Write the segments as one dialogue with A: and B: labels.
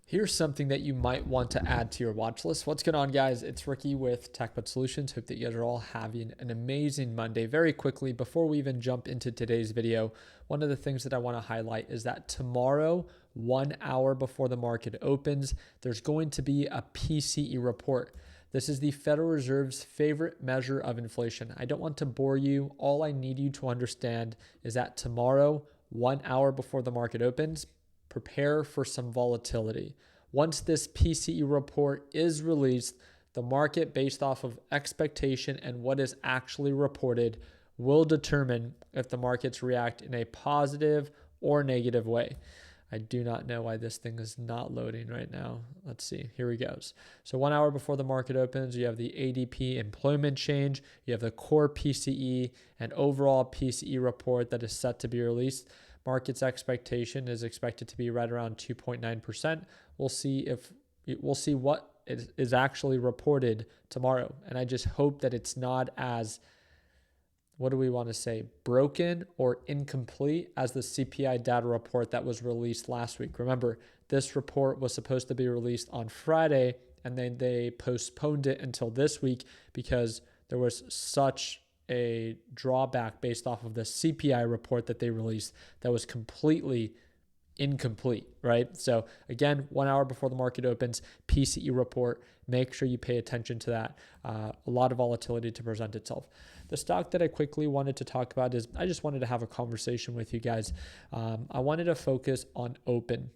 A: Here's something that you might want to add to your watch list. What's going on, guys? It's Ricky with TechBud Solutions. Hope that you guys are all having an amazing Monday. Very quickly, before we even jump into today's video, one of the things that I want to highlight is that tomorrow, 1 hour before the market opens, there's going to be a PCE report. This is the Federal Reserve's favorite measure of inflation. I don't want to bore you. All I need you to understand is that tomorrow, 1 hour before the market opens, prepare for some volatility. Once this PCE report is released, the market, based off of expectation and what is actually reported, will determine if the markets react in a positive or negative way. I do not know why this thing is not loading right now. Let's see. Here it goes. So 1 hour before the market opens, you have the ADP employment change, you have the core PCE and overall PCE report that is set to be released. Market's expectation is expected to be right around 2.9%. We'll see what is actually reported tomorrow. And I just hope that it's not as, what do we want to say, broken or incomplete as the CPI data report that was released last week. Remember, this report was supposed to be released on Friday, and then they postponed it until this week because there was such a drawback based off of the CPI report that they released that was completely incomplete, right? So again, 1 hour before the market opens, PCE report, make sure you pay attention to that. A lot of volatility to present itself. The stock that I quickly wanted to talk about is, I just wanted to have a conversation with you guys. I wanted to focus on Open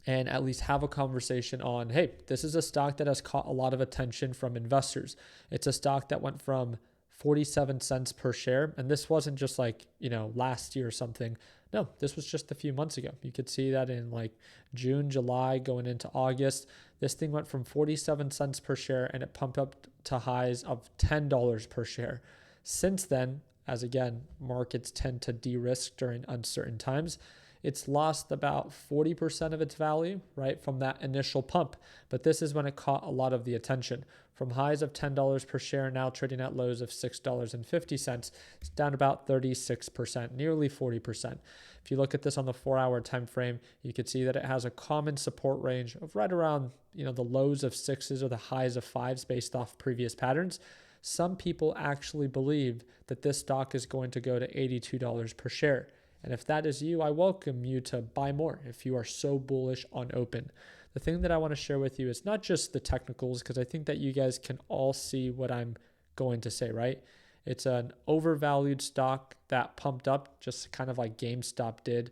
A: and at least have a conversation on, hey, this is a stock that has caught a lot of attention from investors. It's a stock that went from 47 cents per share. And this wasn't just like, last year or something. No, this was just a few months ago. You could see that in like June, July, going into August. This thing went from 47 cents per share and it pumped up to highs of $10 per share. Since then, as again, markets tend to de-risk during uncertain times, it's lost about 40% of its value, right, from that initial pump. But this is when it caught a lot of the attention. From highs of $10 per share, now trading at lows of $6.50, it's down about 36%, nearly 40%. If you look at this on the 4-hour time frame, you can see that it has a common support range of right around, the lows of 6s or the highs of 5s based off previous patterns. Some people actually believe that this stock is going to go to $82 per share. And if that is you, I welcome you to buy more if you are so bullish on Open. The thing that I want to share with you is not just the technicals, because I think that you guys can all see what I'm going to say, right? It's an overvalued stock that pumped up just kind of like GameStop did.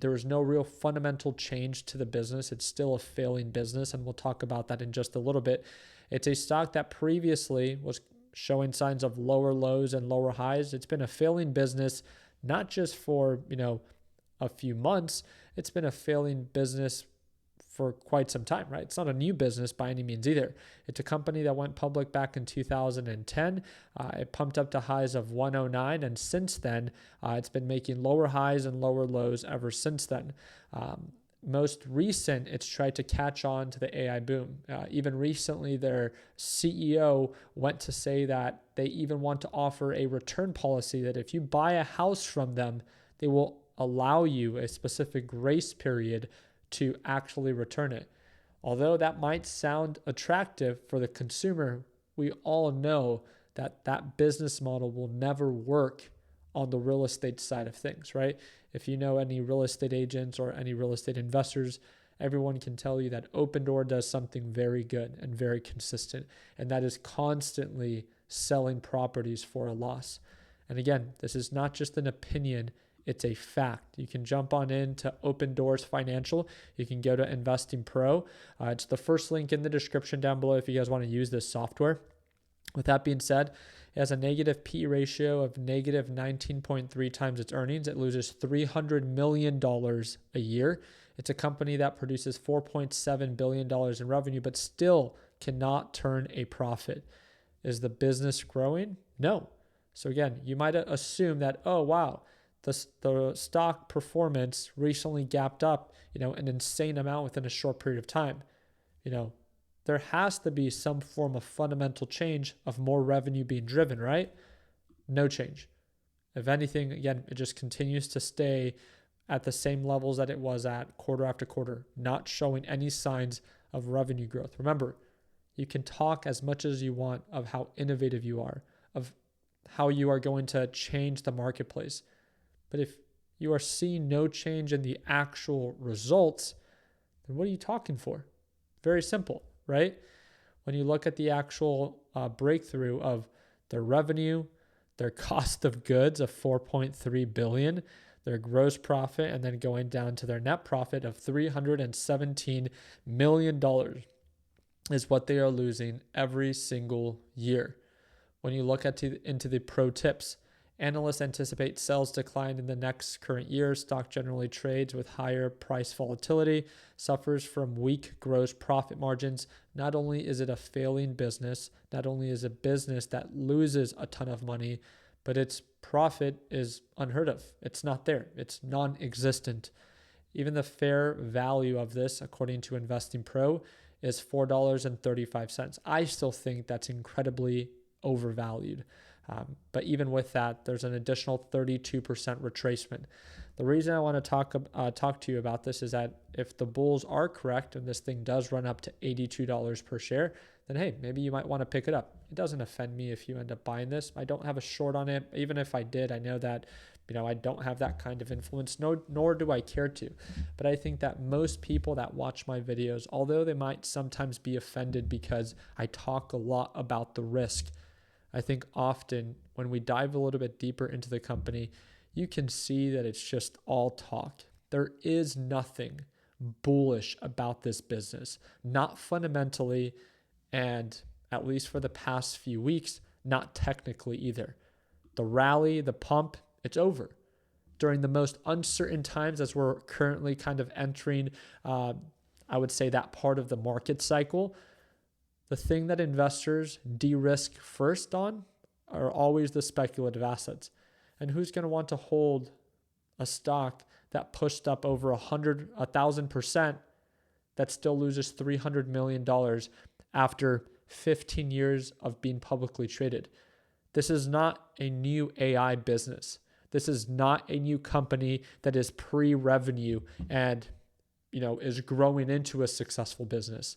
A: There was no real fundamental change to the business. It's still a failing business, and we'll talk about that in just a little bit. It's a stock that previously was showing signs of lower lows and lower highs. It's been a failing business, not just for, a few months. It's been a failing business for quite some time, right? It's not a new business by any means either. It's a company that went public back in 2010. It pumped up to highs of 109, and since then, it's been making lower highs and lower lows ever since then. Most recent, it's tried to catch on to the AI boom. Even recently, their CEO went to say that they even want to offer a return policy that if you buy a house from them, they will allow you a specific grace period to actually return it. Although that might sound attractive for the consumer, we all know that that business model will never work on the real estate side of things, right? If you know any real estate agents or any real estate investors, everyone can tell you that Opendoor does something very good and very consistent, and that is constantly selling properties for a loss. And again, this is not just an opinion, it's a fact. You can jump on into Opendoor's financial. You can go to Investing Pro. It's the first link in the description down below if you guys want to use this software. With that being said, it has a negative P ratio of negative 19.3 times its earnings. It loses $300 million a year. It's a company that produces $4.7 billion in revenue, but still cannot turn a profit. Is the business growing? No. So again, you might assume that, oh, wow, the stock performance recently gapped up, an insane amount within a short period of time. There has to be some form of fundamental change of more revenue being driven, right? No change. If anything, again, it just continues to stay at the same levels that it was at quarter after quarter, not showing any signs of revenue growth. Remember, you can talk as much as you want of how innovative you are, of how you are going to change the marketplace. But if you are seeing no change in the actual results, then what are you talking for? Very simple, right? When you look at the actual breakthrough of their revenue, their cost of goods of 4.3 billion, their gross profit, and then going down to their net profit of $317 million is what they are losing every single year. When you look into the pro tips, analysts anticipate sales decline in the next current year. Stock generally trades with higher price volatility, suffers from weak gross profit margins. Not only is it a failing business, not only is it a business that loses a ton of money, but its profit is unheard of. It's not there. It's non-existent. Even the fair value of this, according to Investing Pro, is $4.35. I still think that's incredibly overvalued. But even with that, there's an additional 32% retracement. The reason I want to talk to you about this is that if the bulls are correct and this thing does run up to $82 per share, then hey, maybe you might want to pick it up. It doesn't offend me if you end up buying this. I don't have a short on it. Even if I did, I know that I don't have that kind of influence, nor do I care to. But I think that most people that watch my videos, although they might sometimes be offended because I talk a lot about the risk, I think often when we dive a little bit deeper into the company, you can see that it's just all talk. There is nothing bullish about this business, not fundamentally, and at least for the past few weeks, not technically either. The rally, the pump, it's over. During the most uncertain times, as we're currently kind of entering, I would say that part of the market cycle, the thing that investors de-risk first on are always the speculative assets. And who's going to want to hold a stock that pushed up over 1,000% that still loses $300 million after 15 years of being publicly traded? This is not a new AI business. This is not a new company that is pre-revenue and, is growing into a successful business.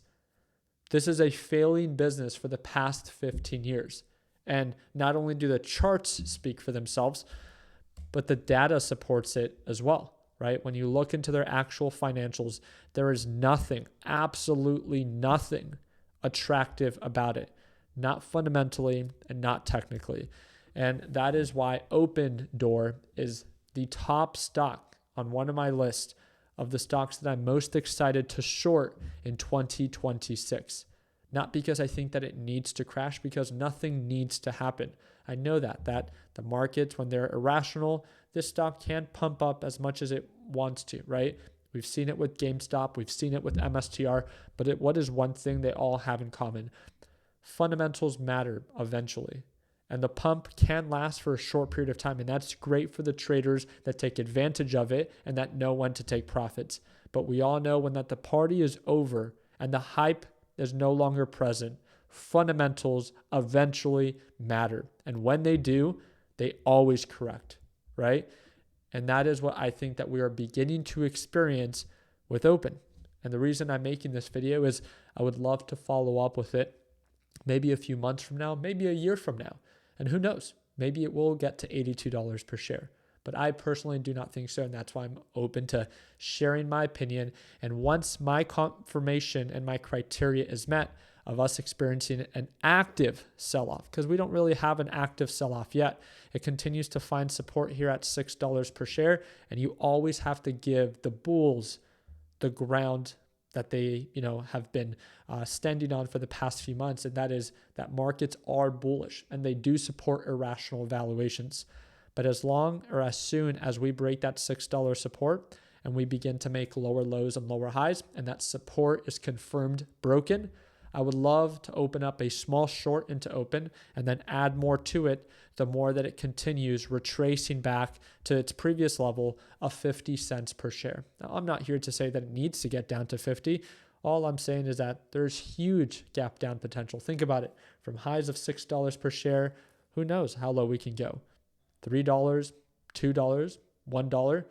A: This is a failing business for the past 15 years. And not only do the charts speak for themselves, but the data supports it as well, right? When you look into their actual financials, there is nothing, absolutely nothing attractive about it, not fundamentally and not technically. And that is why Opendoor is the top stock on one of my lists of the stocks that I'm most excited to short in 2026. Not because I think that it needs to crash, because nothing needs to happen. I know that the markets, when they're irrational, this stock can't pump up as much as it wants to, right? We've seen it with GameStop. We've seen it with MSTR. But what is one thing they all have in common? Fundamentals matter eventually. And the pump can last for a short period of time. And that's great for the traders that take advantage of it and that know when to take profits. But we all know when that the party is over and the hype is no longer present, fundamentals eventually matter. And when they do, they always correct, right? And that is what I think that we are beginning to experience with Open. And the reason I'm making this video is I would love to follow up with it maybe a few months from now, maybe a year from now. And who knows, maybe it will get to $82 per share. But I personally do not think so, and that's why I'm open to sharing my opinion. And once my confirmation and my criteria is met of us experiencing an active sell-off, because we don't really have an active sell-off yet, it continues to find support here at $6 per share, and you always have to give the bulls the ground that they have been standing on for the past few months, and that is that markets are bullish and they do support irrational valuations. But as long or as soon as we break that $6 support and we begin to make lower lows and lower highs, and that support is confirmed broken, I would love to open up a small short into Open and then add more to it the more that it continues retracing back to its previous level of 50 cents per share. Now, I'm not here to say that it needs to get down to 50. All I'm saying is that there's huge gap down potential. Think about it. From highs of $6 per share, who knows how low we can go? $3, $2, $1.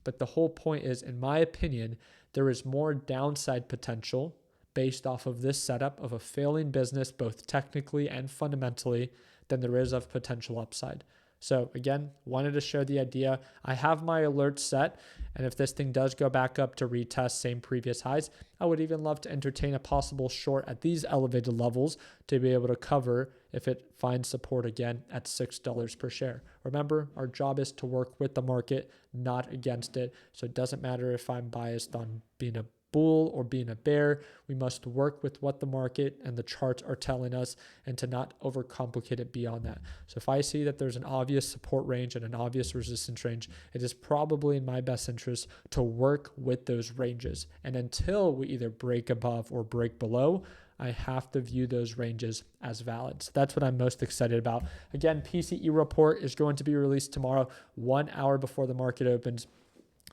A: But the whole point is, in my opinion, there is more downside potential based off of this setup of a failing business, both technically and fundamentally, than there is of potential upside. So again, wanted to share the idea. I have my alerts set, and if this thing does go back up to retest same previous highs, I would even love to entertain a possible short at these elevated levels to be able to cover if it finds support again at $6 per share. Remember, our job is to work with the market, not against it. So it doesn't matter if I'm biased on being a bull or being a bear. We must work with what the market and the charts are telling us and to not overcomplicate it beyond that. So if I see that there's an obvious support range and an obvious resistance range, it is probably in my best interest to work with those ranges. And until we either break above or break below, I have to view those ranges as valid. So that's what I'm most excited about. Again, PCE report is going to be released tomorrow, 1 hour before the market opens.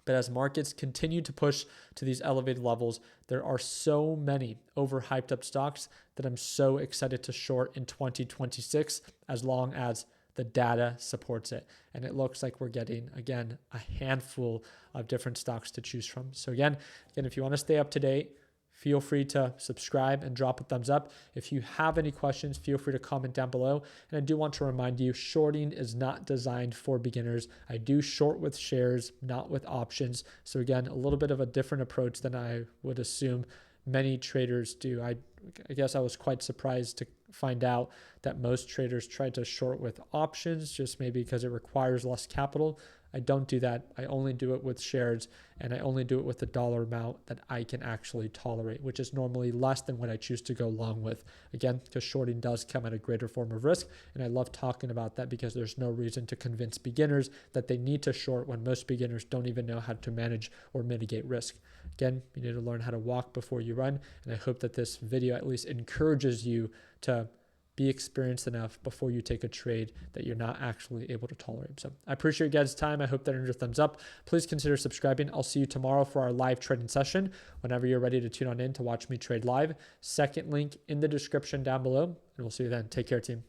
A: But as markets continue to push to these elevated levels, there are so many overhyped up stocks that I'm so excited to short in 2026 as long as the data supports it. And it looks like we're getting, again, a handful of different stocks to choose from. So again, if you want to stay up to date, feel free to subscribe and drop a thumbs up. If you have any questions, feel free to comment down below. And I do want to remind you, shorting is not designed for beginners. I do short with shares, not with options. So again, a little bit of a different approach than I would assume many traders do. I guess I was quite surprised to find out that most traders try to short with options, just maybe because it requires less capital. I don't do that. I only do it with shares, and I only do it with the dollar amount that I can actually tolerate, which is normally less than what I choose to go long with. Again, because shorting does come at a greater form of risk, and I love talking about that because there's no reason to convince beginners that they need to short when most beginners don't even know how to manage or mitigate risk. Again, you need to learn how to walk before you run, and I hope that this video at least encourages you to be experienced enough before you take a trade that you're not actually able to tolerate. So I appreciate your guys' time. I hope that earned your thumbs up. Please consider subscribing. I'll see you tomorrow for our live trading session whenever you're ready to tune on in to watch me trade live. Second link in the description down below, and we'll see you then. Take care, team.